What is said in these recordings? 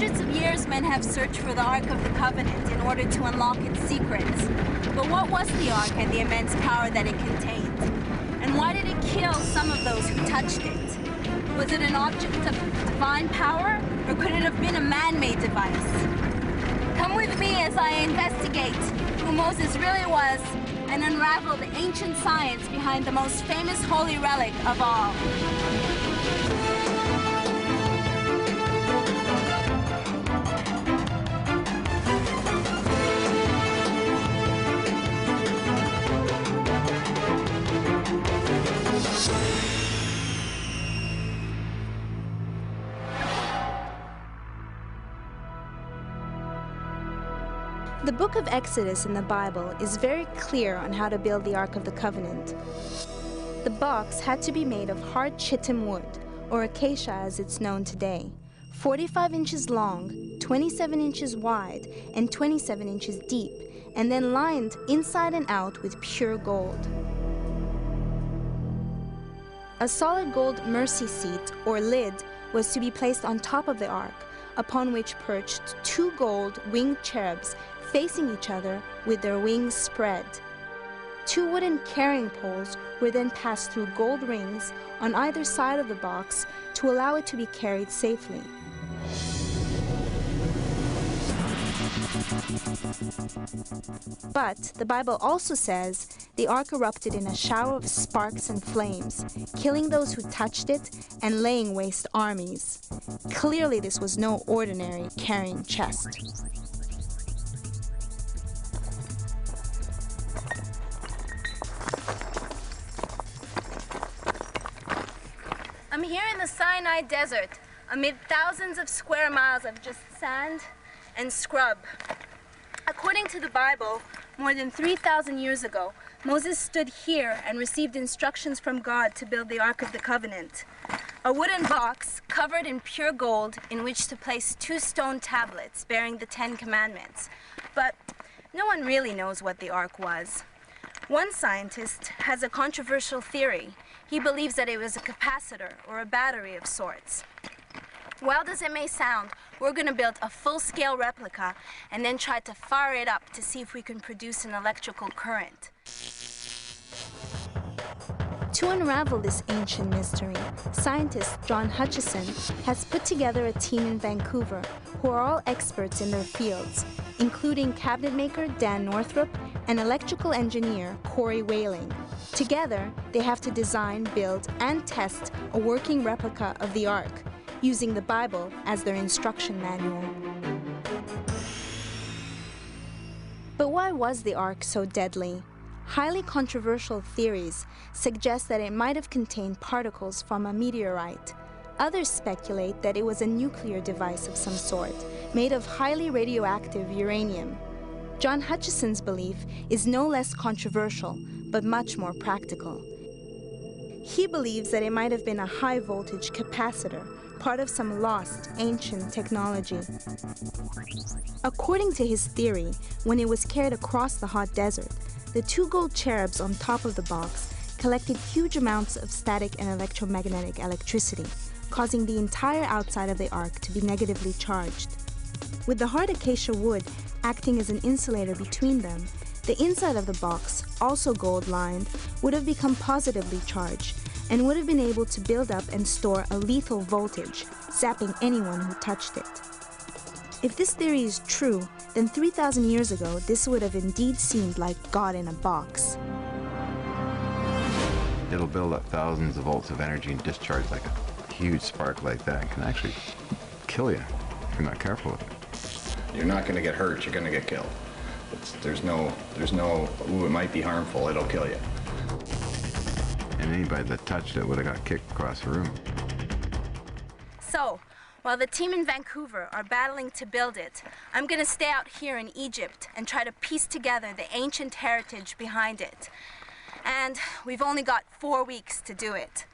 hundreds of years, men have searched for the Ark of the Covenant in order to unlock its secrets. But what was the Ark and the immense power that it contained? And why did it kill some of those who touched it? Was it an object of divine power, or could it have been a man-made device? Come with me as I investigate who Moses really was and unravel the ancient science behind the most famous holy relic of all. The book of Exodus in the Bible is very clear on how to build the Ark of the Covenant. The box had to be made of hard shittim wood, or acacia as it's known today, 45 inches long, 27 inches wide, and 27 inches deep, and then lined inside and out with pure gold. A solid gold mercy seat, or lid, was to be placed on top of the Ark, upon which perched 2 gold winged cherubs facing each other with their wings spread. 2 wooden carrying poles were then passed through gold rings on either side of the box to allow it to be carried safely. But the Bible also says the Ark erupted in a shower of sparks and flames, killing those who touched it and laying waste armies. Clearly this was no ordinary carrying chest. I'm here in the Sinai Desert, amid thousands of square miles of just sand and scrub. According to the Bible, more than 3,000 years ago, Moses stood here and received instructions from God to build the Ark of the Covenant. A wooden box covered in pure gold in which to place 2 stone tablets bearing the 10 Commandments. But no one really knows what the Ark was. One scientist has a controversial theory. He believes that it was a capacitor or a battery of sorts. Wild as it may sound, we're going to build a full-scale replica and then try to fire it up to see if we can produce an electrical current. To unravel this ancient mystery, scientist John Hutchison has put together a team in Vancouver who are all experts in their fields, including cabinet maker Dan Northrup and electrical engineer Corey Whaling. Together, they have to design, build, and test a working replica of the Ark, using the Bible as their instruction manual. But why was the Ark so deadly? Highly controversial theories suggest that it might have contained particles from a meteorite. Others speculate that it was a nuclear device of some sort, made of highly radioactive uranium. John Hutchison's belief is no less controversial, but much more practical. He believes that it might have been a high-voltage capacitor, part of some lost, ancient technology. According to his theory, when it was carried across the hot desert, the 2 gold cherubs on top of the box collected huge amounts of static and electromagnetic electricity, causing the entire outside of the Ark to be negatively charged. With the hard acacia wood acting as an insulator between them, the inside of the box, also gold-lined, would have become positively charged and would have been able to build up and store a lethal voltage, zapping anyone who touched it. If this theory is true, then 3,000 years ago, this would have indeed seemed like God in a box. It'll build up thousands of volts of energy and discharge like a huge spark like that. It can actually kill you if you're not careful with it. You're not going to get hurt, you're going to get killed. There's no, ooh, it might be harmful, it'll kill you. And anybody that touched it would have got kicked across the room. So, while the team in Vancouver are battling to build it, I'm going to stay out here in Egypt and try to piece together the ancient heritage behind it. And we've only got 4 weeks to do it.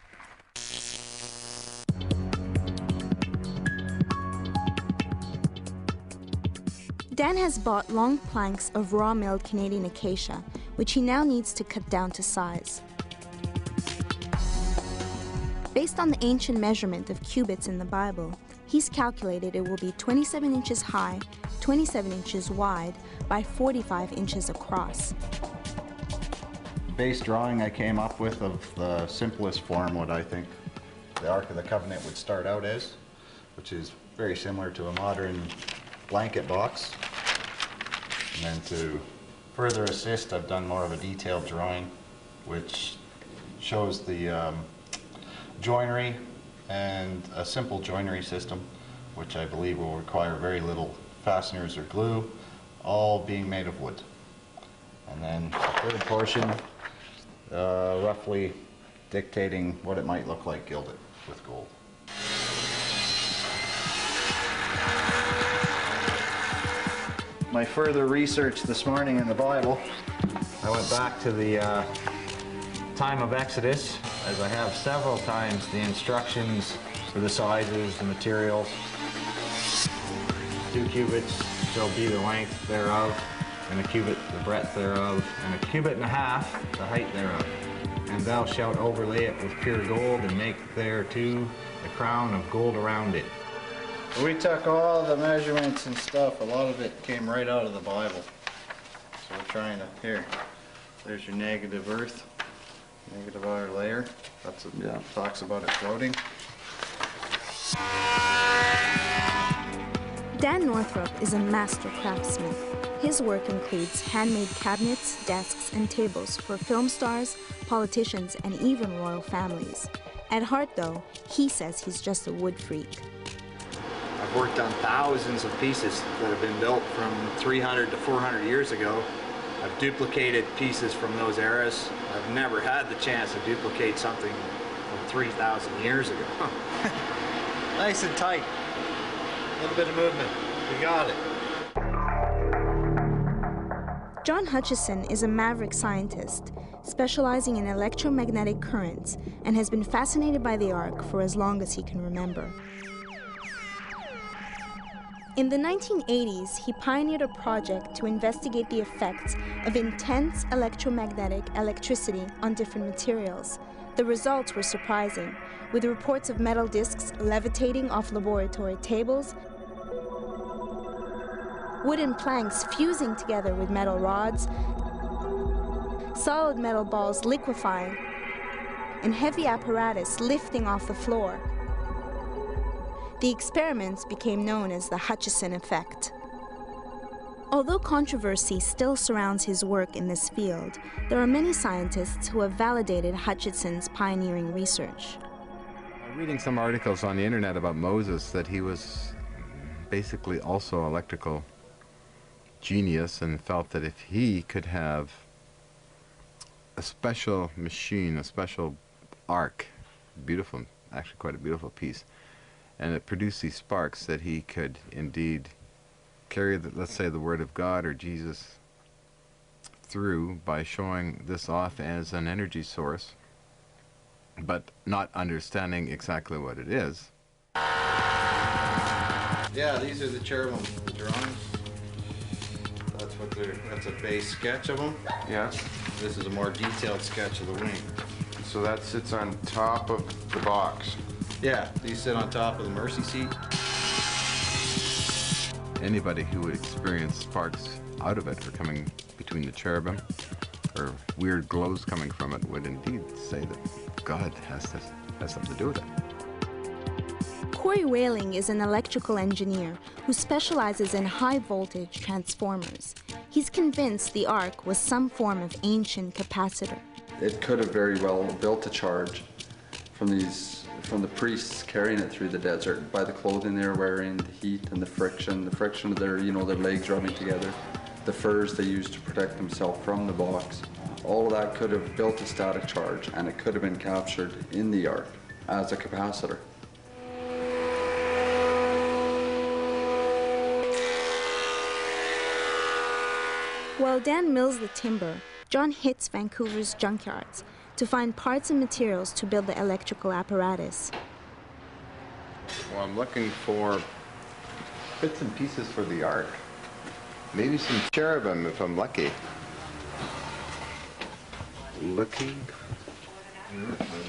Dan has bought long planks of raw milled Canadian acacia, which he now needs to cut down to size. Based on the ancient measurement of cubits in the Bible, He's calculated it will be 27 inches high, 27 inches wide, by 45 inches across. Base drawing I came up with of the simplest form what I think the Ark of the Covenant would start out as, which is very similar to a modern blanket box. And then to further assist, I've done more of a detailed drawing which shows the joinery and a simple joinery system, which I believe will require very little fasteners or glue, all being made of wood. And then the third portion, roughly dictating what it might look like gilded with gold. My further research this morning in the Bible, I went back to the time of Exodus, as I have several times, the instructions for the sizes, the materials. 2 cubits shall be the length thereof, and a cubit the breadth thereof, and a cubit and a half the height thereof. And thou shalt overlay it with pure gold, and make thereto the crown of gold around it. We took all the measurements and stuff, a lot of it came right out of the Bible. So we're trying to, here, there's your negative earth, negative outer layer. That's what talks about it floating. Dan Northrop is a master craftsman. His work includes handmade cabinets, desks, and tables for film stars, politicians, and even royal families. At heart, though, he says he's just a wood freak. I've worked on thousands of pieces that have been built from 300 to 400 years ago. I've duplicated pieces from those eras. I've never had the chance to duplicate something from 3,000 years ago. Nice and tight. A little bit of movement. We got it. John Hutchison is a maverick scientist, specializing in electromagnetic currents, and has been fascinated by the Ark for as long as he can remember. In the 1980s, he pioneered a project to investigate the effects of intense electromagnetic electricity on different materials. The results were surprising, with reports of metal discs levitating off laboratory tables, wooden planks fusing together with metal rods, solid metal balls liquefying, and heavy apparatus lifting off the floor. The experiments became known as the Hutchison effect. Although controversy still surrounds his work in this field, there are many scientists who have validated Hutchison's pioneering research. I'm reading some articles on the internet about Moses that he was basically also electrical genius and felt that if he could have a special machine, a special ark, beautiful, actually quite a beautiful piece, and it produced these sparks, that he could indeed carry, let's say, the Word of God or Jesus through by showing this off as an energy source, but not understanding exactly what it is. Yeah, these are the cherubim drawings. That's what that's a base sketch of them. Yeah, This is a more detailed sketch of the wing. so that sits on top of the box. Yeah, these sit on top of the mercy seat. Anybody who would experience sparks out of it or coming between the cherubim, or weird glows coming from it, would indeed say that God has something to do with it. Corey Whaling is an electrical engineer who specializes in high-voltage transformers. He's convinced the Ark was some form of ancient capacitor. It could have very well built a charge from the priests carrying it through the desert, by the clothing they're wearing, the heat and the friction of their legs rubbing together, the furs they used to protect themselves from the box. All of that could have built a static charge, and it could have been captured in the Ark as a capacitor. While Dan mills the timber, John hits Vancouver's junkyards to find parts and materials to build the electrical apparatus. Well, I'm looking for bits and pieces for the Ark. Maybe some cherubim if I'm lucky.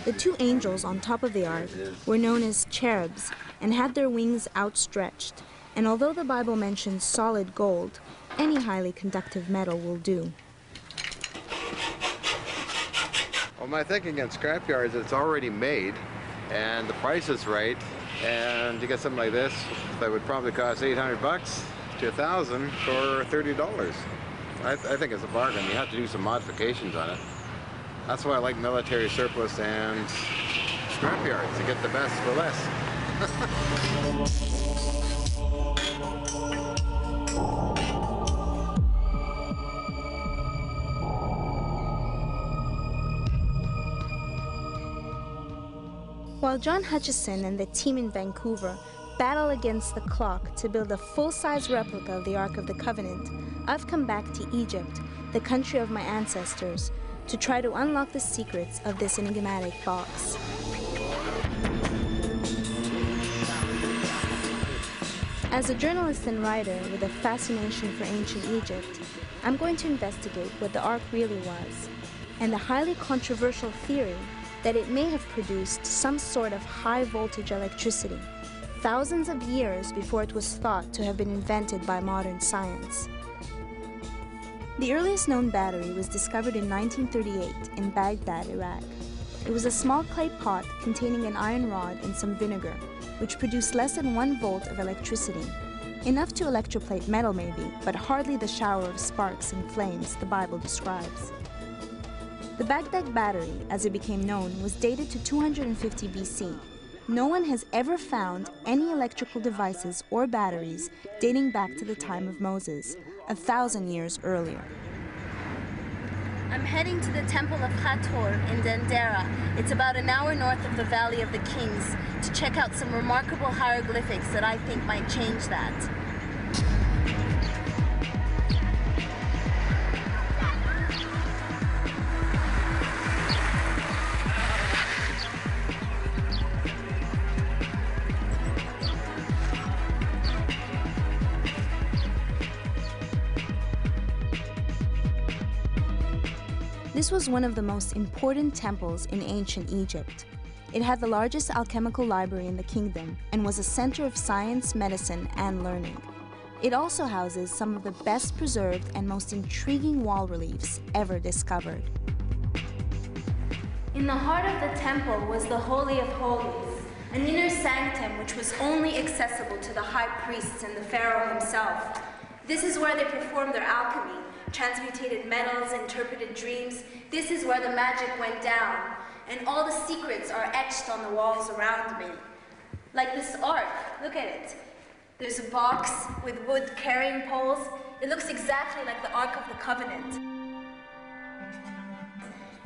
The two angels on top of the Ark were known as cherubs, and had their wings outstretched. And although the Bible mentions solid gold, any highly conductive metal will do. Well, my thinking on scrapyards is it's already made, and the price is right, and you get something like this that would probably cost $800 to $1,000 for $30. I think it's a bargain. You have to do some modifications on it. That's why I like military surplus and scrapyards, to get the best for less. While John Hutchison and the team in Vancouver battle against the clock to build a full-size replica of the Ark of the Covenant, I've come back to Egypt, the country of my ancestors, to try to unlock the secrets of this enigmatic box. As a journalist and writer with a fascination for ancient Egypt, I'm going to investigate what the Ark really was, and the highly controversial theory that it may have produced some sort of high-voltage electricity, thousands of years before it was thought to have been invented by modern science. The earliest known battery was discovered in 1938 in Baghdad, Iraq. It was a small clay pot containing an iron rod and some vinegar, which produced less than 1 volt of electricity. Enough to electroplate metal maybe, but hardly the shower of sparks and flames the Bible describes. The Baghdad battery, as it became known, was dated to 250 BC. No one has ever found any electrical devices or batteries dating back to the time of Moses, 1,000 years earlier. I'm heading to the Temple of Hathor in Dendera. It's about an hour north of the Valley of the Kings to check out some remarkable hieroglyphics that I think might change that. This was one of the most important temples in ancient Egypt. It had the largest alchemical library in the kingdom and was a center of science, medicine, and learning. It also houses some of the best preserved and most intriguing wall reliefs ever discovered. In the heart of the temple was the Holy of Holies, an inner sanctum which was only accessible to the high priests and the pharaoh himself. This is where they performed their alchemy, transmutated metals, interpreted dreams. This is where the magic went down, and all the secrets are etched on the walls around me. Like this ark, look at it. There's a box with wood carrying poles. It looks exactly like the Ark of the Covenant.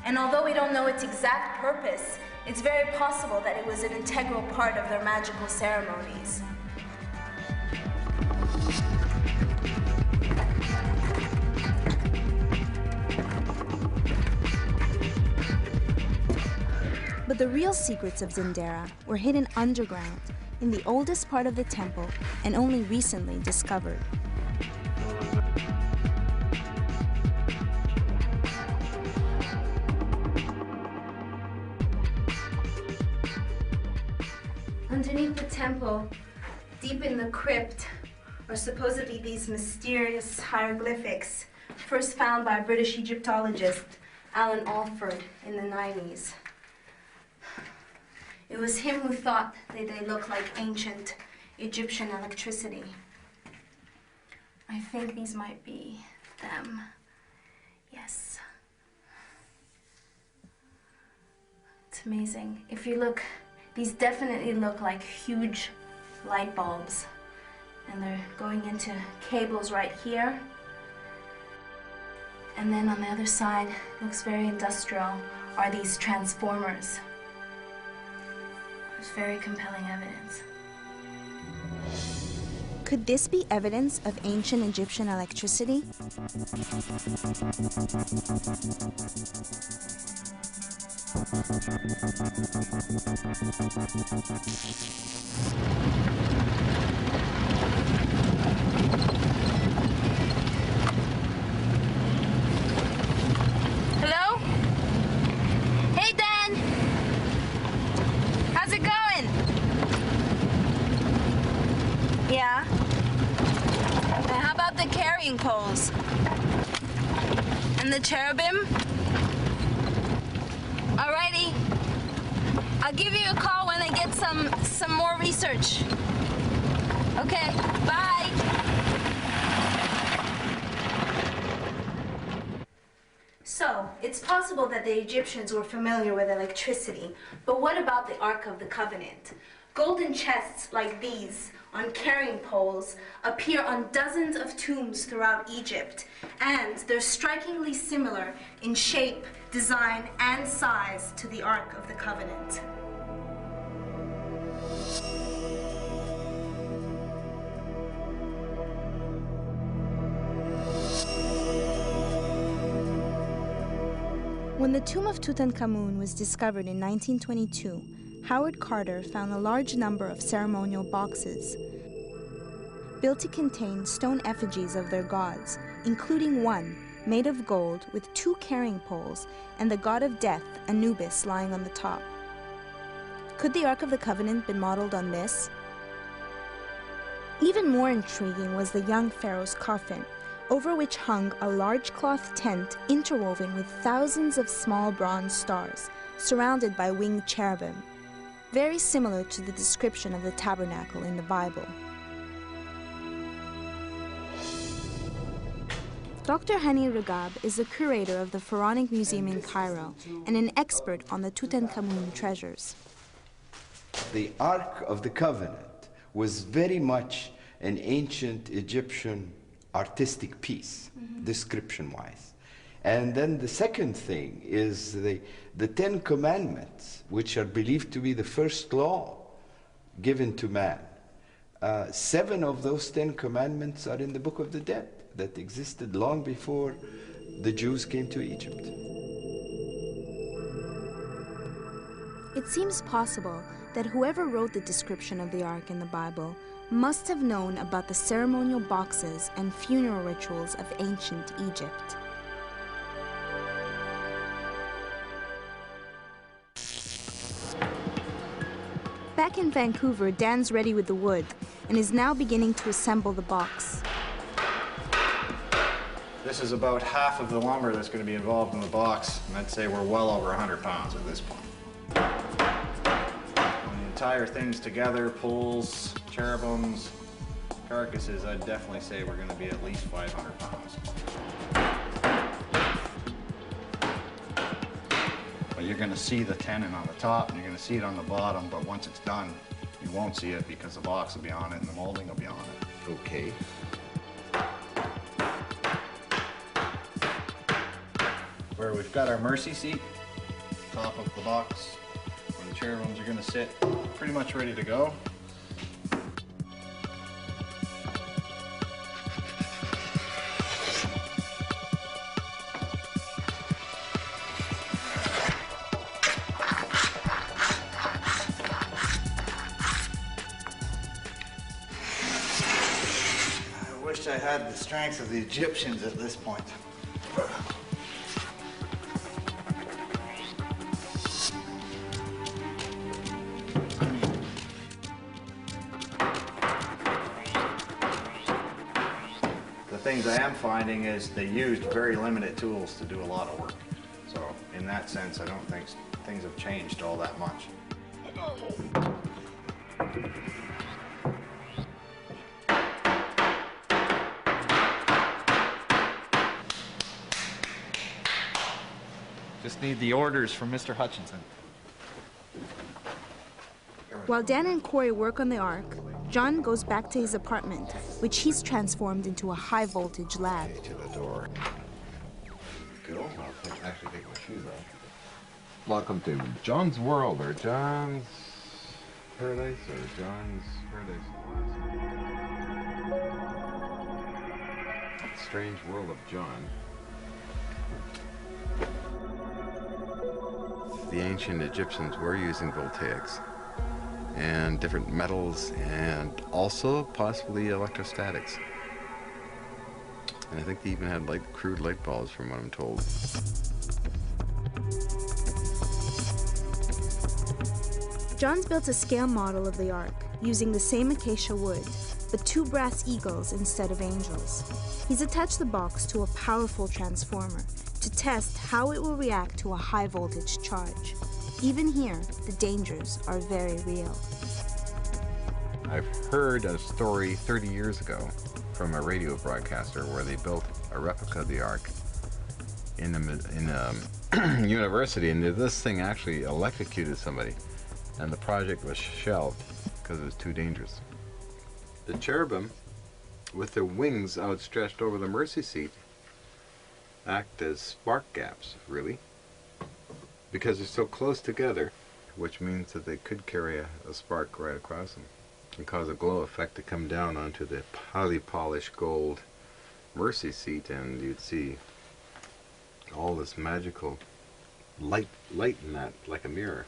And although we don't know its exact purpose, it's very possible that it was an integral part of their magical ceremonies. But the real secrets of Dendera were hidden underground, in the oldest part of the temple and only recently discovered. Underneath the temple, deep in the crypt, are supposedly these mysterious hieroglyphics, first found by British Egyptologist Alan Alford in the 90s. It was him who thought that they looked like ancient Egyptian electricity. I think these might be them. Yes. It's amazing. If you look, these definitely look like huge light bulbs. And they're going into cables right here. And then on the other side, looks very industrial, are these transformers. It's very compelling evidence. Could this be evidence of ancient Egyptian electricity? Hello? Hey, Dan! How's it going? Yeah. And how about the carrying poles? And the cherubim? Alrighty. I'll give you a call when I get some more research. Okay, bye. So, it's possible that the Egyptians were familiar with electricity, but what about the Ark of the Covenant? Golden chests like these, on carrying poles, appear on dozens of tombs throughout Egypt, and they're strikingly similar in shape, design, and size to the Ark of the Covenant. When the tomb of Tutankhamun was discovered in 1922, Howard Carter found a large number of ceremonial boxes built to contain stone effigies of their gods, including one made of gold with 2 carrying poles and the god of death, Anubis, lying on the top. Could the Ark of the Covenant be modeled on this? Even more intriguing was the young pharaoh's coffin, over which hung a large cloth tent interwoven with thousands of small bronze stars, surrounded by winged cherubim, very similar to the description of the tabernacle in the Bible. Dr. Hani Regab is the curator of the Pharaonic Museum in Cairo and an expert on the Tutankhamun treasures. The Ark of the Covenant was very much an ancient Egyptian artistic piece, description-wise. And then the second thing is the 10 Commandments, which are believed to be the first law given to man. 7 of those 10 Commandments are in the Book of the Dead that existed long before the Jews came to Egypt. It seems possible that whoever wrote the description of the Ark in the Bible must have known about the ceremonial boxes and funeral rituals of ancient Egypt. Back in Vancouver, Dan's ready with the wood and is now beginning to assemble the box. This is about half of the lumber that's going to be involved in the box, and I'd say we're well over 100 pounds at this point. When the entire thing's together, poles, cherubims, carcasses, I'd definitely say we're going to be at least 500 pounds. But you're going to see the tenon on the top, and you're going to see it on the bottom, but once it's done, you won't see it because the box will be on it and the molding will be on it. Okay. Where we've got our mercy seat, top of the box, where the cherubims are going to sit, pretty much ready to go. I wish I had the strength of the Egyptians at this point. Things I am finding is they used very limited tools to do a lot of work. So in that sense, I don't think things have changed all that much. Just need the orders from Mr. Hutchinson. While Dan and Corey work on the Ark, John goes back to his apartment, which he's transformed into a high-voltage lab. To the door. Cool. I'll actually take my shoes off. Welcome to John's World, or John's Paradise, or John's Paradise. Strange World of John. The ancient Egyptians were using voltaics and different metals, and also possibly electrostatics. And I think they even had crude light bulbs, from what I'm told. John's built a scale model of the Ark using the same acacia wood, but 2 brass eagles instead of angels. He's attached the box to a powerful transformer to test how it will react to a high voltage charge. Even here, the dangers are very real. I've heard a story 30 years ago from a radio broadcaster where they built a replica of the Ark in a university, and this thing actually electrocuted somebody, and the project was shelved because it was too dangerous. The cherubim, with their wings outstretched over the mercy seat, act as spark gaps, really, because they're so close together, which means that they could carry a spark right across them and cause a glow effect to come down onto the highly polished gold mercy seat, and you'd see all this magical light in that, like a mirror.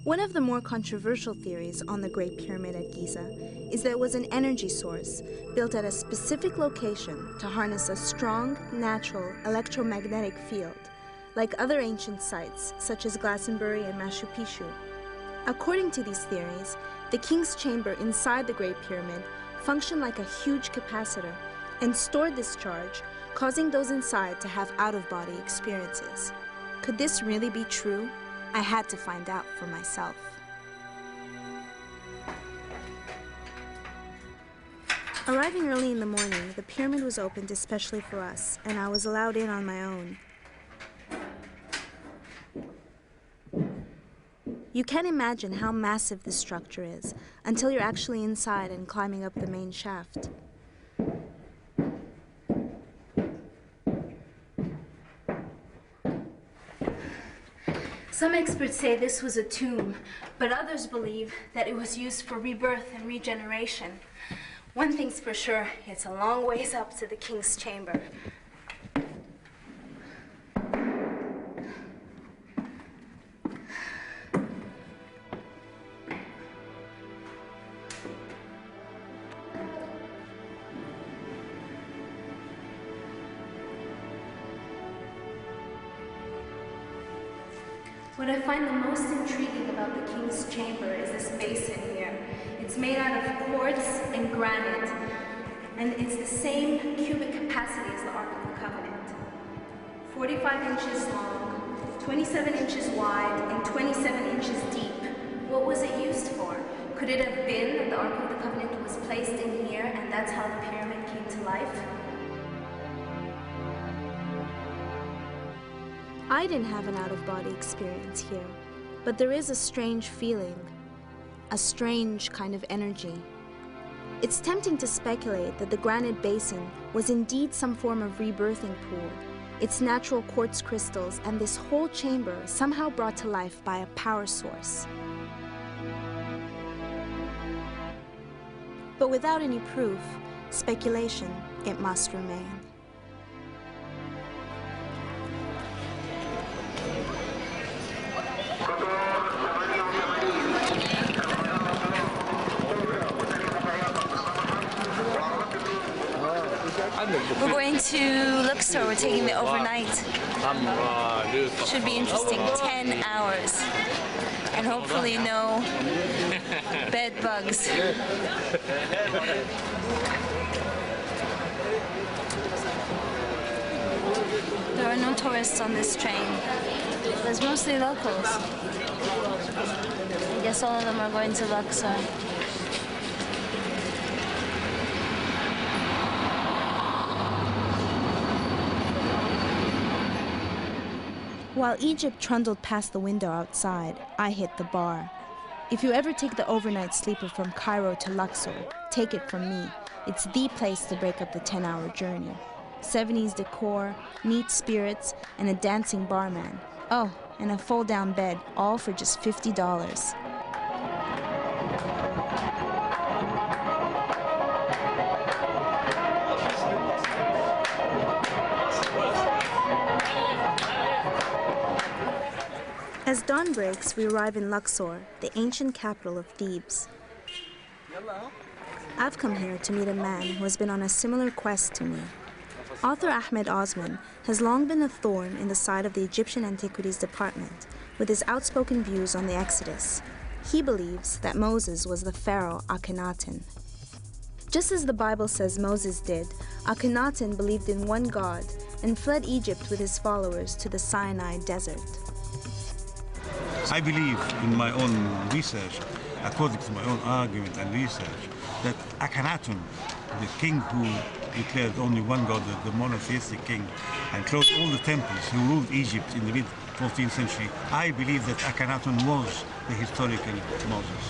One of the more controversial theories on the Great Pyramid at Giza is that it was an energy source built at a specific location to harness a strong, natural electromagnetic field, like other ancient sites such as Glastonbury and Machu Picchu. According to these theories, the king's chamber inside the Great Pyramid functioned like a huge capacitor and stored this charge, causing those inside to have out-of-body experiences. Could this really be true? I had to find out for myself. Arriving early in the morning, the pyramid was opened especially for us, and I was allowed in on my own. You can't imagine how massive this structure is until you're actually inside and climbing up the main shaft. Some experts say this was a tomb, but others believe that it was used for rebirth and regeneration. One thing's for sure, it's a long ways up to the king's chamber. What I find the most intriguing about the king's chamber is this basin here. It's made out of quartz and granite, and it's the same cubic capacity as the Ark of the Covenant. 45 inches long, 27 inches wide, and 27 inches deep. What was it used for? Could it have been that the Ark of the Covenant was placed in here, and that's how the pyramid came to life? I didn't have an out-of-body experience here, but there is a strange feeling, a strange kind of energy. It's tempting to speculate that the granite basin was indeed some form of rebirthing pool, its natural quartz crystals and this whole chamber somehow brought to life by a power source. But without any proof, speculation, it must remain. We're going to Luxor. We're taking the overnight. Should be interesting. 10 hours. And hopefully no bed bugs. There are no tourists on this train. There's mostly locals. I guess all of them are going to Luxor. While Egypt trundled past the window outside, I hit the bar. If you ever take the overnight sleeper from Cairo to Luxor, take it from me. It's the place to break up the 10-hour journey. 70s decor, neat spirits, and a dancing barman. Oh, and a fold-down bed, all for just $50. As dawn breaks, we arrive in Luxor, the ancient capital of Thebes. I've come here to meet a man who has been on a similar quest to me. Author Ahmed Osman has long been a thorn in the side of the Egyptian Antiquities Department with his outspoken views on the Exodus. He believes that Moses was the pharaoh Akhenaten. Just as the Bible says Moses did, Akhenaten believed in one God and fled Egypt with his followers to the Sinai desert. I believe in my own research, according to my own argument and research, that Akhenaten, the king who declared only one God, the monotheistic king, and closed all the temples, who ruled Egypt in the mid-14th century, I believe that Akhenaten was the historical Moses.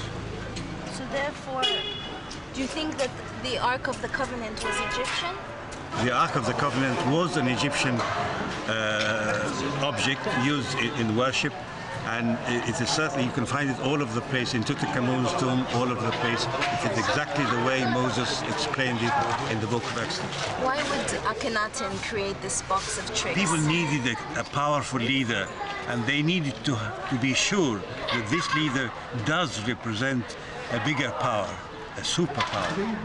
So therefore, do you think that the Ark of the Covenant was Egyptian? The Ark of the Covenant was an Egyptian object used in worship, and it is certainly, you can find it all over the place, in Tutankhamun's tomb, all over the place. It is exactly the way Moses explained it in the book of Exodus. Why would Akhenaten create this box of tricks? People needed a powerful leader, and they needed to be sure that this leader does represent a bigger power, a superpower.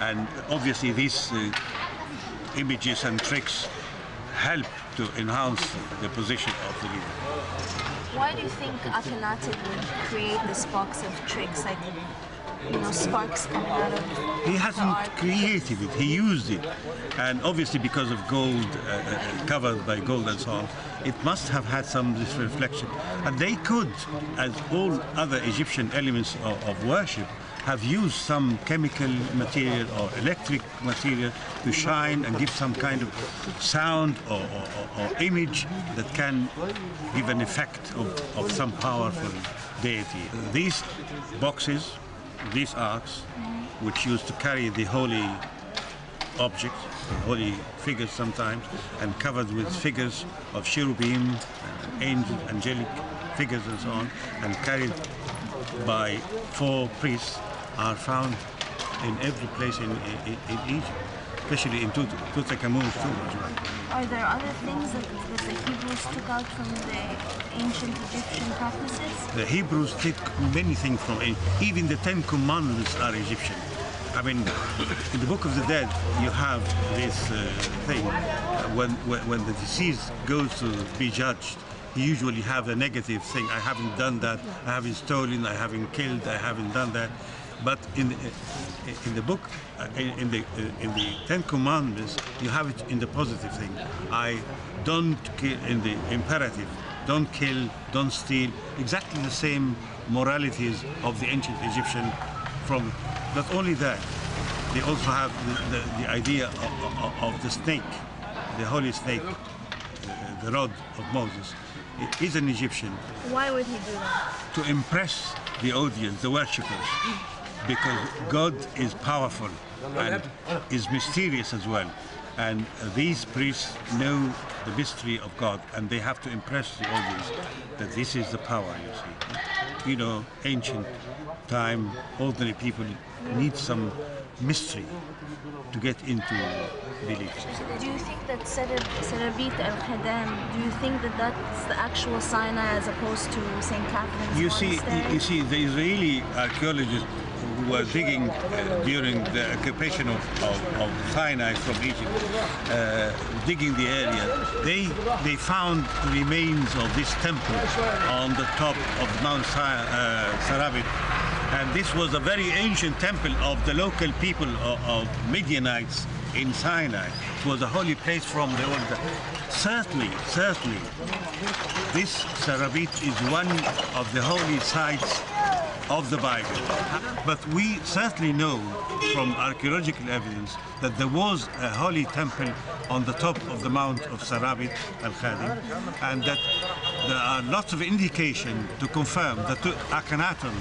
And obviously these images and tricks help to enhance the position of the leader. Why do you think Akhenaten would create this box of tricks, like, you know, sparks coming out of He hasn't the ark? created it, he used it. And obviously because of gold, covered by gold and so on, it must have had some this reflection. And they could, as all other Egyptian elements of worship, have used some chemical material or electric material to shine and give some kind of sound or image that can give an effect of some powerful deity. These boxes, these arks, which used to carry the holy objects, holy figures sometimes, and covered with figures of cherubim, angelic figures and so on, and carried by 4 priests, are found in every place in Egypt, especially in Tutankhamun's tomb as well. Are there other things that the Hebrews took out from the ancient Egyptian practices? The Hebrews took many things from it. Even the 10 Commandments are Egyptian. I mean, in the Book of the Dead, you have this thing, when the deceased goes to be judged, you usually have a negative thing. I haven't done that, I haven't stolen, I haven't killed, I haven't done that. But in the book, in the 10 Commandments, you have it in the positive thing. I don't kill, in the imperative, don't kill, don't steal. Exactly the same moralities of the ancient Egyptian. From not only that, they also have the idea of the snake, the holy snake, the rod of Moses. It is an Egyptian. Why would he do that? To impress the audience, the worshippers, because God is powerful and is mysterious as well. And these priests know the mystery of God, and they have to impress the audience that this is the power, you see. You know, ancient time, ordinary people need some mystery to get into beliefs. Do you think that Serabit al-Khadam, do you think that that's the actual Sinai as opposed to St. Catherine's Monastery? You see, the Israeli archaeologists who were digging during the occupation of Sinai from Egypt, digging the area, they found remains of this temple on the top of Mount Sarabit. And this was a very ancient temple of the local people of Midianites in Sinai. It was a holy place from the old. Certainly, this Sarabit is one of the holy sites of the Bible. But we certainly know from archaeological evidence that there was a holy temple on the top of the Mount of Sarabit al-Khadim, and that there are lots of indication to confirm that Akhenaten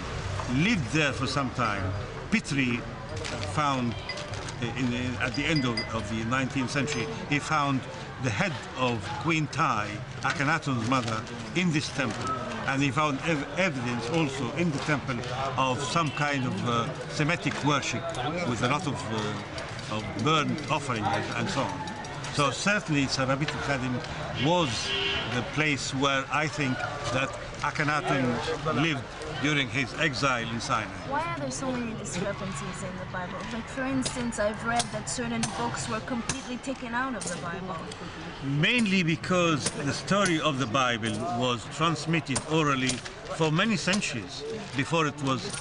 lived there for some time. Petrie found at the end of the 19th century, he found the head of Queen Tai, Akhenaten's mother, in this temple. And he found evidence also in the temple of some kind of Semitic worship with a lot of burnt offerings and so on. So certainly Sarabit al-Khadim was the place where I think that Akhenaten lived during his exile in Sinai. Why are there so many discrepancies in the Bible? Like, for instance, I've read that certain books were completely taken out of the Bible. Mainly because the story of the Bible was transmitted orally for many centuries before it was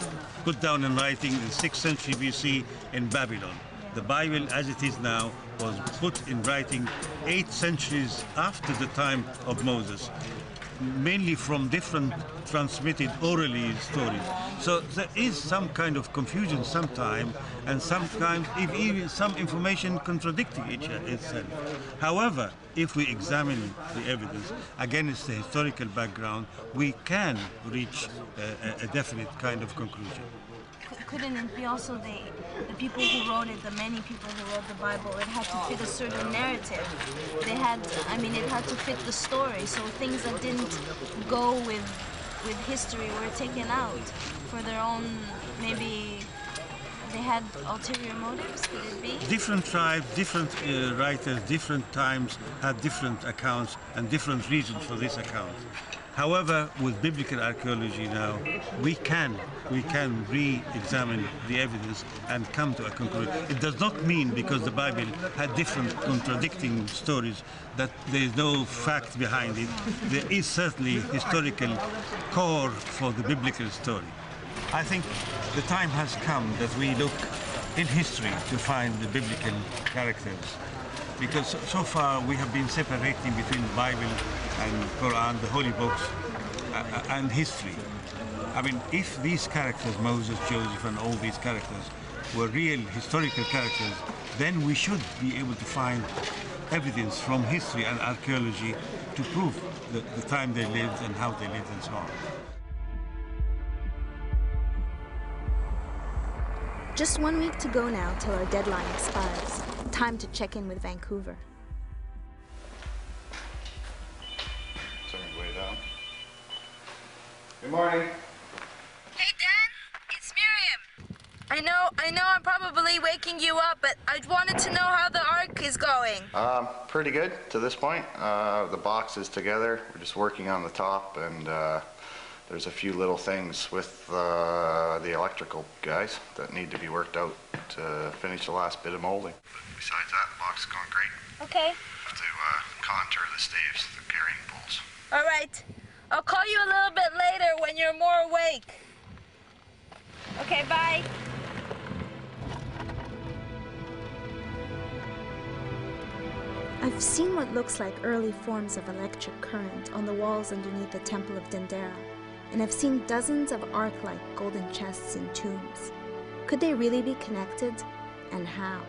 put down in writing in 6th century BC in Babylon. The Bible, as it is now, was put in writing 8 centuries after the time of Moses, mainly from different transmitted orally stories. So there is some kind of confusion sometimes, and sometimes even some information contradicting itself. However, if we examine the evidence against the historical background, we can reach a definite kind of conclusion. Couldn't it be also the people who wrote it, the many people who wrote the Bible, it had to fit a certain narrative. They had, I mean, it had to fit the story. So things that didn't go with history were taken out for their own, maybe they had ulterior motives, could it be? Different tribes, different writers, different times had different accounts and different reasons for this account. However, with biblical archaeology now, we can re-examine the evidence and come to a conclusion. It does not mean because the Bible had different contradicting stories that there is no fact behind it. There is certainly historical core for the biblical story. I think the time has come that we look in history to find the biblical characters, because so far we have been separating between the Bible and Quran, the holy books, and history. I mean, if these characters, Moses, Joseph, and all these characters, were real historical characters, then we should be able to find evidence from history and archaeology to prove the time they lived and how they lived and so on. Just 1 week to go now till our deadline expires. Time to check in with Vancouver. Sorry, way down. Good morning. Hey, Dan, it's Miriam. I know I'm probably waking you up, but I wanted to know how the Ark is going. Pretty good to this point. The box is together. We're just working on the top, and there's a few little things with the electrical guys that need to be worked out to finish the last bit of molding. But besides that, the box is going great. Okay. Have to contour the staves, the carrying poles. All right. I'll call you a little bit later when you're more awake. Okay, bye. I've seen what looks like early forms of electric current on the walls underneath the Temple of Dendera, and I've seen dozens of ark-like golden chests in tombs. Could they really be connected, and how?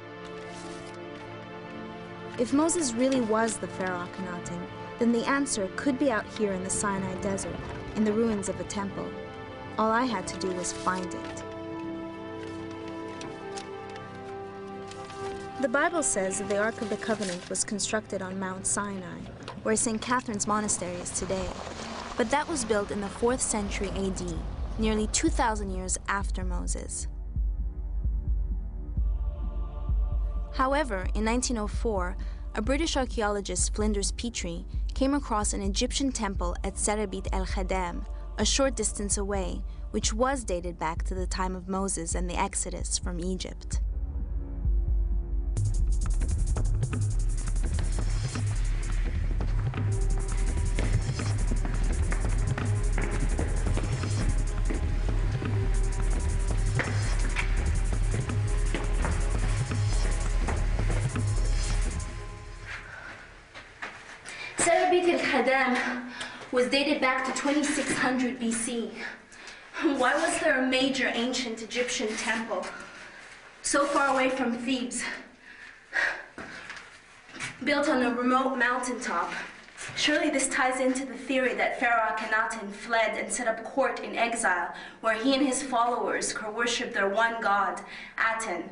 If Moses really was the Pharaoh Akhenaten, then the answer could be out here in the Sinai Desert, in the ruins of the temple. All I had to do was find it. The Bible says that the Ark of the Covenant was constructed on Mount Sinai, where St. Catherine's Monastery is today. But that was built in the 4th century AD, nearly 2,000 years after Moses. However, in 1904, a British archaeologist, Flinders Petrie, came across an Egyptian temple at Sarabit el-Khadam, a short distance away, which was dated back to the time of Moses and the Exodus from Egypt. Sarabit el-Khadam was dated back to 2600 BC. Why was there a major ancient Egyptian temple so far away from Thebes, built on a remote mountaintop? Surely this ties into the theory that Pharaoh Akhenaten fled and set up court in exile, where he and his followers could worship their one god, Aten.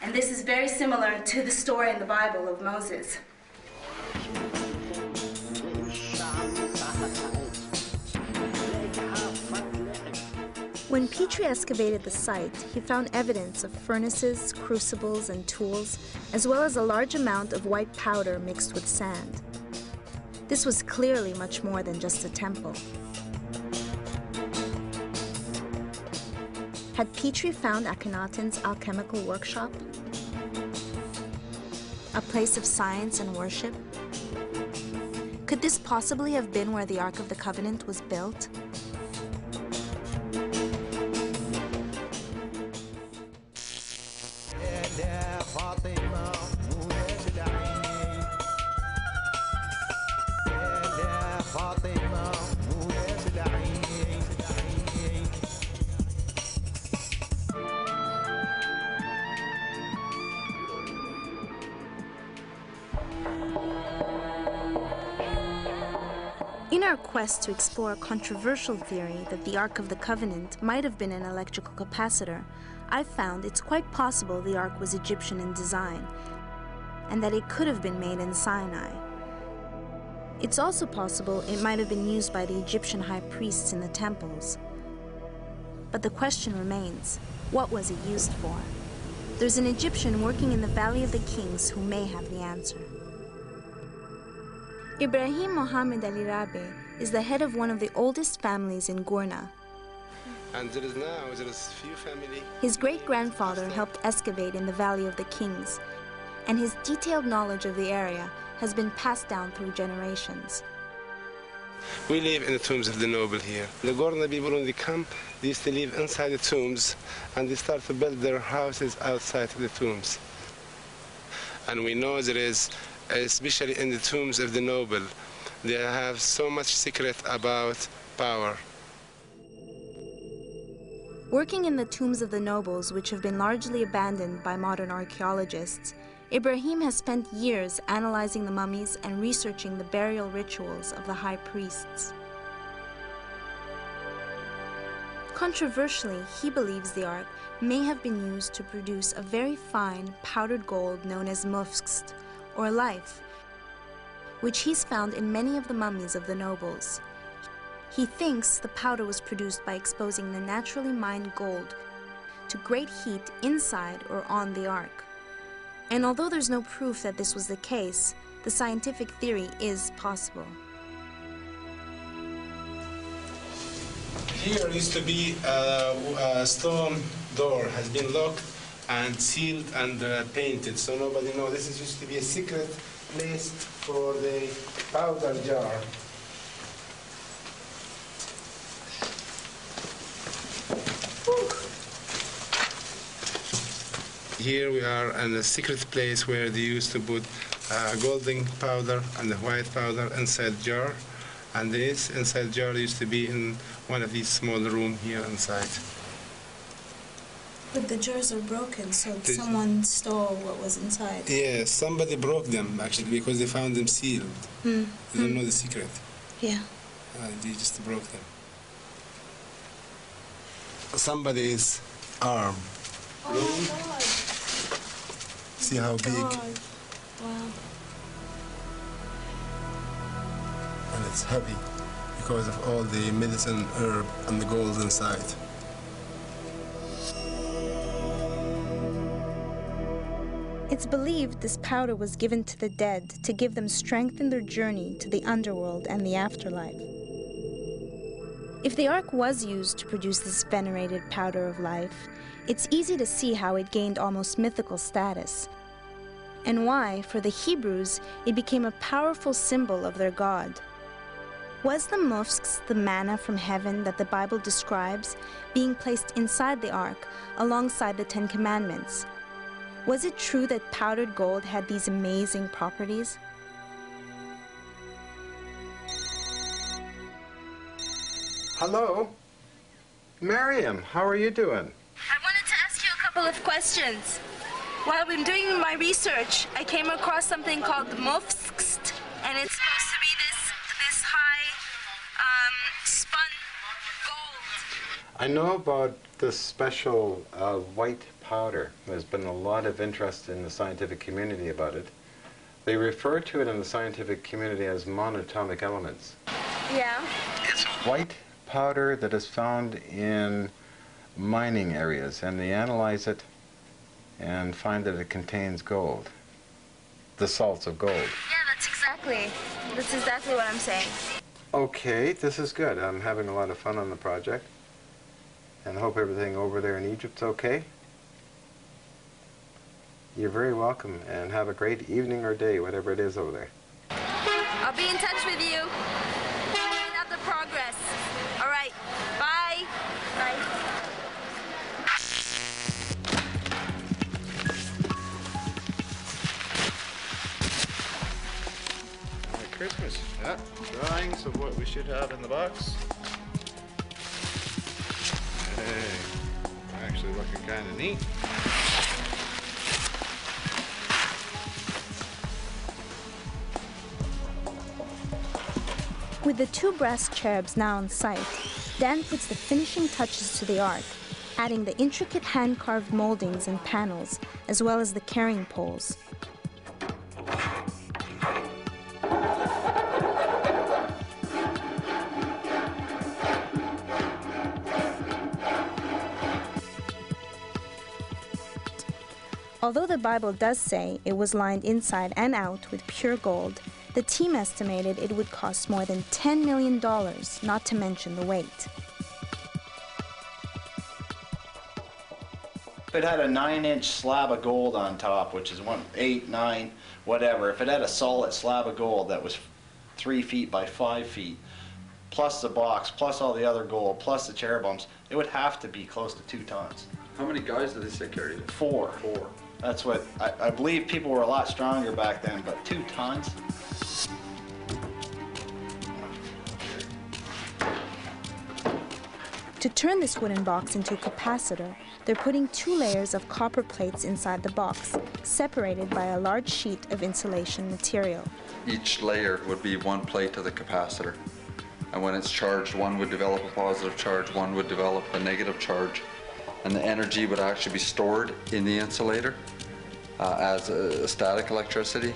And this is very similar to the story in the Bible of Moses. When Petrie excavated the site, he found evidence of furnaces, crucibles, and tools, as well as a large amount of white powder mixed with sand. This was clearly much more than just a temple. Had Petrie found Akhenaten's alchemical workshop? A place of science and worship? Could this possibly have been where the Ark of the Covenant was built? In our quest to explore a controversial theory that the Ark of the Covenant might have been an electrical capacitor, I've found it's quite possible the Ark was Egyptian in design, and that it could have been made in Sinai. It's also possible it might have been used by the Egyptian high priests in the temples. But the question remains, what was it used for? There's an Egyptian working in the Valley of the Kings who may have the answer. Ibrahim Mohammed Ali Rabe is the head of one of the oldest families in Gourna. And there is few family. His great-grandfather helped excavate in the Valley of the Kings, and his detailed knowledge of the area has been passed down through generations. We live in the tombs of the noble here. The Gourna people, when they come, they used to live inside the tombs, and they start to build their houses outside of the tombs. And we know there is, especially in the tombs of the noble, they have so much secret about power. Working in the tombs of the nobles, which have been largely abandoned by modern archaeologists, Ibrahim has spent years analyzing the mummies and researching the burial rituals of the high priests. Controversially, he believes the Ark may have been used to produce a very fine powdered gold known as mufskst, or life, which he's found in many of the mummies of the nobles. He thinks the powder was produced by exposing the naturally mined gold to great heat inside or on the Ark. And although there's no proof that this was the case, the scientific theory is possible. Here used to be a stone door, has been locked and sealed and painted, so nobody knows. This used to be a secret place for the powder jar. Here we are in a secret place where they used to put golden powder and the white powder inside jar, and this inside jar used to be in one of these small rooms here inside. But the jars are broken, so someone stole what was inside. Yeah, somebody broke them actually because they found them sealed. They don't know the secret. Yeah. They just broke them. Somebody's arm. Oh my God. See how big? Wow. And it's heavy because of all the medicine herb and the gold inside. It's believed this powder was given to the dead to give them strength in their journey to the underworld and the afterlife. If the Ark was used to produce this venerated powder of life, it's easy to see how it gained almost mythical status, and why, for the Hebrews, it became a powerful symbol of their God. Was the mufskst the manna from heaven that the Bible describes being placed inside the Ark alongside the Ten Commandments? Was it true that powdered gold had these amazing properties? Hello? Miriam, how are you doing? I wanted to ask you a couple of questions. While I've been doing my research, I came across something called the mufskst, and it's supposed to be this high spun gold. I know about this special white powder. There's been a lot of interest in the scientific community about it. They refer to it in the scientific community as monatomic elements. Yeah. It's white powder that is found in mining areas, and they analyze it and find that it contains gold, the salts of gold. Yeah, that's exactly what I'm saying. Okay, this is good. I'm having a lot of fun on the project, and I hope everything over there in Egypt's okay. You're very welcome, and have a great evening or day, whatever it is over there. I'll be in touch with you. Keeping up the progress. All right. Bye. Bye. Merry Christmas. Yeah, drawings of what we should have in the box. Hey, actually looking kind of neat. With the 2 brass cherubs now on site, Dan puts the finishing touches to the ark, adding the intricate hand-carved moldings and panels, as well as the carrying poles. Although the Bible does say it was lined inside and out with pure gold, the team estimated it would cost more than $10 million, not to mention the weight. If it had a 9-inch slab of gold on top, which is 8, 9, whatever, if it had a solid slab of gold that was 3 feet by 5 feet, plus the box, plus all the other gold, plus the cherubims, it would have to be close to 2 tons. How many guys did they say carried it? 4. 4. That's what, I believe people were a lot stronger back then, but 2 tons? To turn this wooden box into a capacitor, they're putting 2 layers of copper plates inside the box, separated by a large sheet of insulation material. Each layer would be 1 plate of the capacitor. And when it's charged, one would develop a positive charge, one would develop a negative charge. And the energy would actually be stored in the insulator as a static electricity.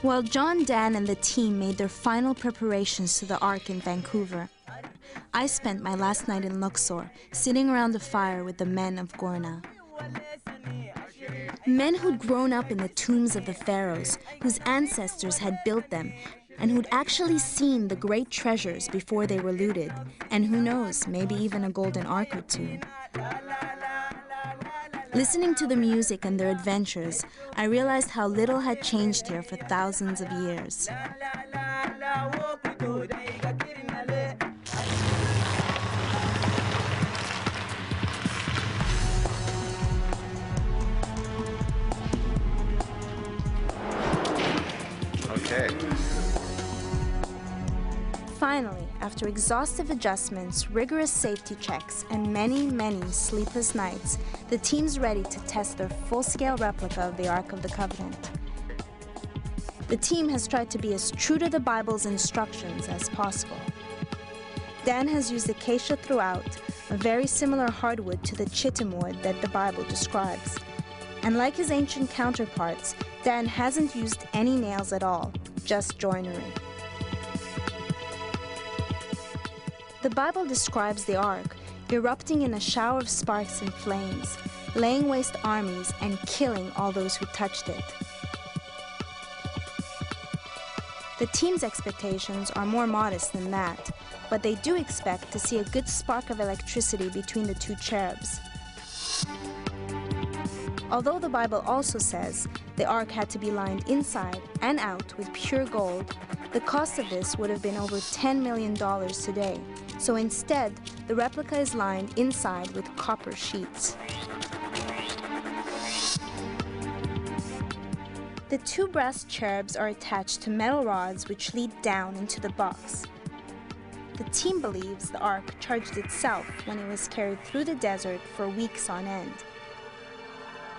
While John, Dan, and the team made their final preparations to the Ark in Vancouver, I spent my last night in Luxor, sitting around the fire with the men of Gorna. Men who'd grown up in the tombs of the pharaohs, whose ancestors had built them, and who'd actually seen the great treasures before they were looted, and who knows, maybe even a golden ark or 2. Listening to the music and their adventures, I realized how little had changed here for thousands of years. Okay. Finally, after exhaustive adjustments, rigorous safety checks, and many, many sleepless nights, the team's ready to test their full-scale replica of the Ark of the Covenant. The team has tried to be as true to the Bible's instructions as possible. Dan has used acacia throughout, a very similar hardwood to the chitim wood that the Bible describes. And like his ancient counterparts, Dan hasn't used any nails at all, just joinery. The Bible describes the Ark erupting in a shower of sparks and flames, laying waste armies and killing all those who touched it. The team's expectations are more modest than that, but they do expect to see a good spark of electricity between the 2 cherubs. Although the Bible also says the Ark had to be lined inside and out with pure gold, the cost of this would have been over $10 million today. So instead, the replica is lined inside with copper sheets. The 2 brass cherubs are attached to metal rods which lead down into the box. The team believes the Ark charged itself when it was carried through the desert for weeks on end.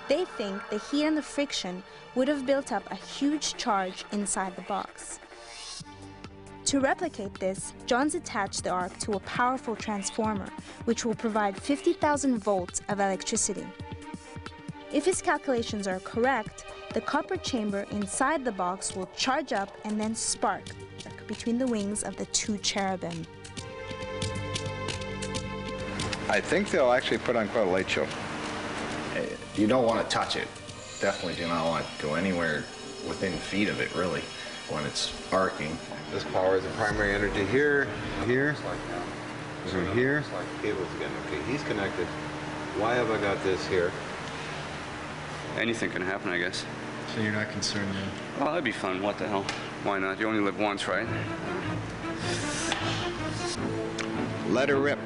They think the heat and the friction would have built up a huge charge inside the box. To replicate this, John's attached the Ark to a powerful transformer, which will provide 50,000 volts of electricity. If his calculations are correct, the copper chamber inside the box will charge up and then spark between the wings of the 2 cherubim. I think they'll actually put on quite a light show. You don't want to touch it. Definitely do not want to go anywhere within feet of it, really, when it's arcing. This powers the primary energy here, here, through here. Cables again. Okay, he's connected. Why have I got this here? Anything can happen, I guess. So you're not concerned then? Well, that'd be fun. What the hell? Why not? You only live once, right? Let her rip.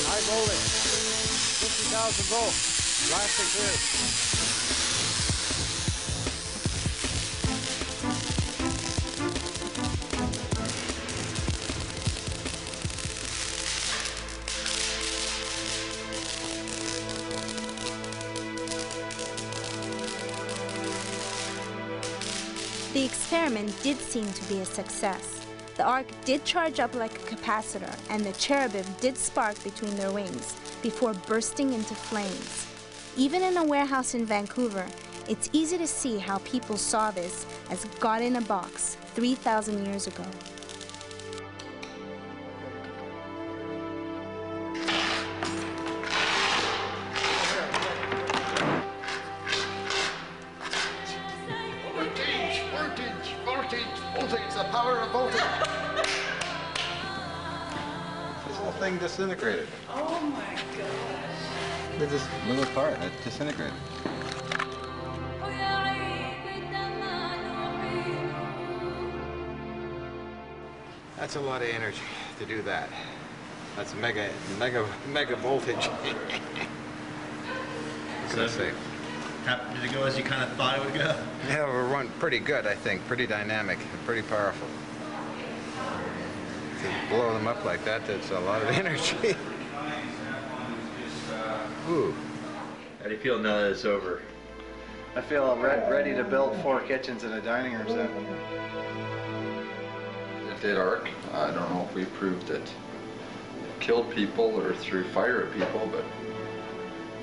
High voltage, 50,000 volts, plastic grid. The experiment did seem to be a success. The Ark did charge up like a capacitor, and the cherubim did spark between their wings before bursting into flames. Even in a warehouse in Vancouver, it's easy to see how people saw this as God in a box 3,000 years ago. Voltage, the power of voltage. This whole thing disintegrated. Oh my gosh. Look at this little part, it disintegrated. That's a lot of energy to do that. That's mega voltage. What can I say? Did it go as you kind of thought it would go? Yeah, we're run pretty good, I think. Pretty dynamic, pretty powerful. To blow them up like that, that's a lot of energy. Ooh. How do you feel now that it's over? I feel ready to build 4 kitchens and a dining room set. It did arc. I don't know if we proved it killed people or threw fire at people, but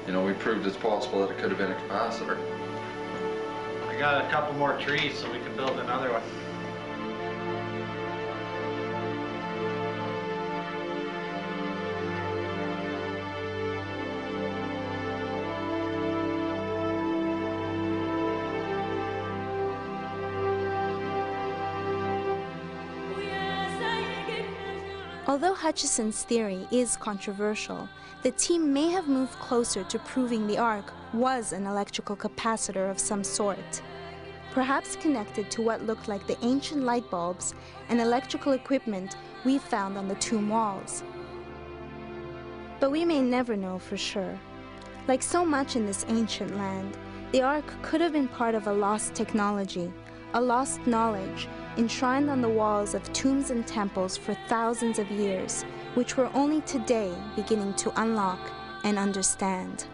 you know, we proved it's possible that it could have been a capacitor. I got a couple more trees so we can build another one. Although Hutchison's theory is controversial, the team may have moved closer to proving the Ark was an electrical capacitor of some sort, perhaps connected to what looked like the ancient light bulbs and electrical equipment we found on the tomb walls. But we may never know for sure. Like so much in this ancient land, the Ark could have been part of a lost technology, a lost knowledge, enshrined on the walls of tombs and temples for thousands of years, which we're only today beginning to unlock and understand.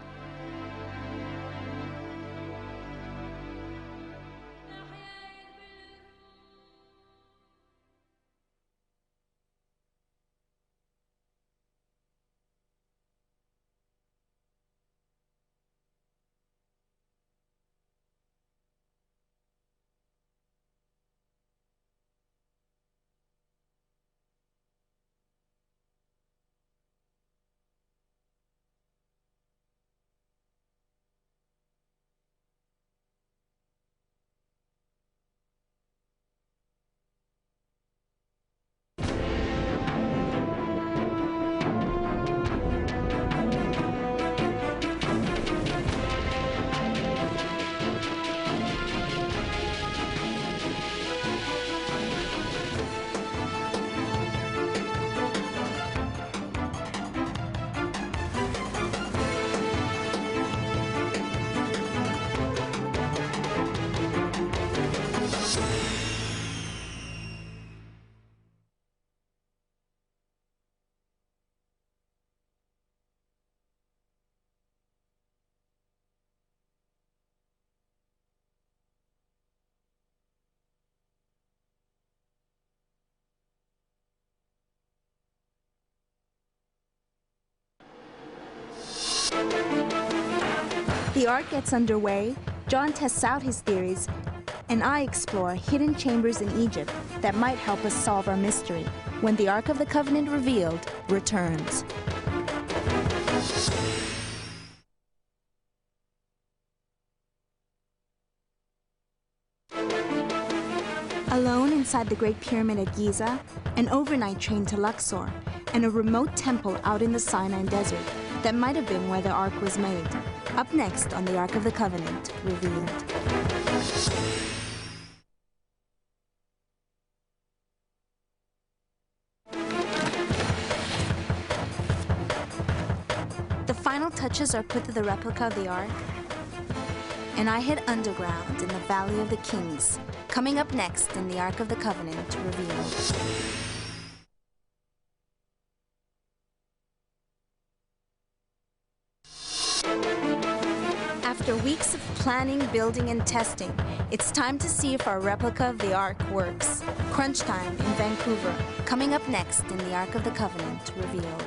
the Ark gets underway, John tests out his theories, and I explore hidden chambers in Egypt that might help us solve our mystery when the Ark of the Covenant Revealed returns. Alone inside the Great Pyramid at Giza, an overnight train to Luxor, and a remote temple out in the Sinai Desert that might have been where the Ark was made. Up next on the Ark of the Covenant Revealed. The final touches are put to the replica of the Ark, and I head underground in the Valley of the Kings, coming up next in the Ark of the Covenant Revealed. After weeks of planning, building, and testing, it's time to see if our replica of the Ark works. Crunch time in Vancouver, coming up next in the Ark of the Covenant Revealed.